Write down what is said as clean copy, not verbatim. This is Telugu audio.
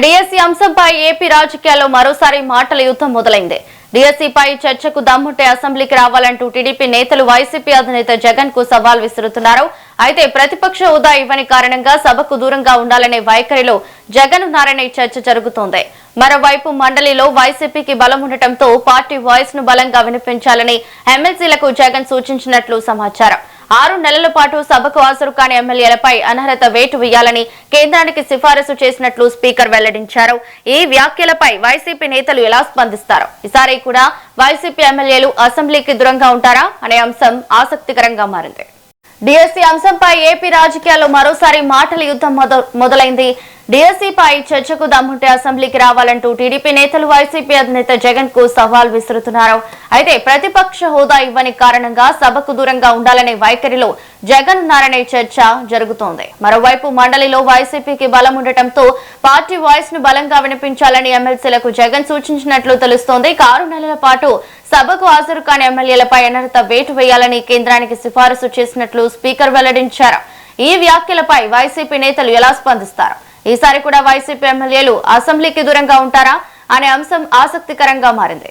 డిఎస్సీ అంశంపై ఏపీ రాజకీయాల్లో మరోసారి మాటల యుద్ధం మొదలైంది. డిఎస్సీపై చర్చకు దమ్ముంటే అసెంబ్లీకి రావాలంటూ టీడీపీ నేతలు వైసీపీ అధినేత జగన్ కు సవాల్ విసురుతున్నారు. అయితే ప్రతిపక్ష హోదా ఇవ్వని కారణంగా సభకు దూరంగా ఉండాలనే వైఖరిలో జగన్ ఉన్నారనే చర్చ జరుగుతోంది. మరోవైపు మండలిలో వైసీపీకి బలం ఉండటంతో పార్టీ వాయిస్ ను బలంగా వినిపించాలని ఎమ్మెల్సీలకు జగన్ సూచించినట్లు సమాచారం. 6 నెలల పాటు సభకు హాజరు కాని ఎమ్మెల్యేలపై అనర్హత వేటు వేయాలని కేంద్రానికి సిఫారసు చేసినట్లు స్పీకర్ వెల్లడించారు. ఈ వ్యాఖ్యలపై వైసీపీ నేతలు ఎలా స్పందిస్తారు? ఈసారి కూడా వైసీపీ ఎమ్మెల్యేలు అసెంబ్లీకి దూరంగా ఉంటారా అనే అంశం ఆసక్తికరంగా మారింది. డిఎస్సీ అంశంపై ఏపీ రాజకీయాల్లో మరోసారి మాటల యుద్ధం మొదలైంది. డిఎస్సీపై చర్చకు దమ్ముంటే అసెంబ్లీకి రావాలంటూ టీడీపీ నేతలు వైసీపీ అధినేత జగన్ కు సవాల్ విసురుతున్నారు. అయితే ప్రతిపక్ష హోదా ఇవ్వని కారణంగా సభకు దూరంగా ఉండాలనే వైఖరిలో జగన్ ఉన్నారనే చర్చ జరుగుతోంది. మరోవైపు మండలిలో వైసీపీకి బలం ఉండటంతో పార్టీ వాయిస్ ను బలంగా వినిపించాలని ఎమ్మెల్సీలకు జగన్ సూచించినట్లు తెలుస్తోంది. 6 నెలల పాటు సభకు హాజరు కాని ఎమ్మెల్యేలపై అనర్హత వేటు వేయాలని కేంద్రానికి సిఫారసు చేసినట్లు స్పీకర్ వెల్లడించారు. ఈ వ్యాఖ్యలపై వైసీపీ నేతలు ఎలా స్పందిస్తారు? ఈసారి కూడా వైసీపీ ఎమ్మెల్యేలు అసెంబ్లీకి దూరంగా ఉంటారా అనే అంశం ఆసక్తికరంగా మారింది.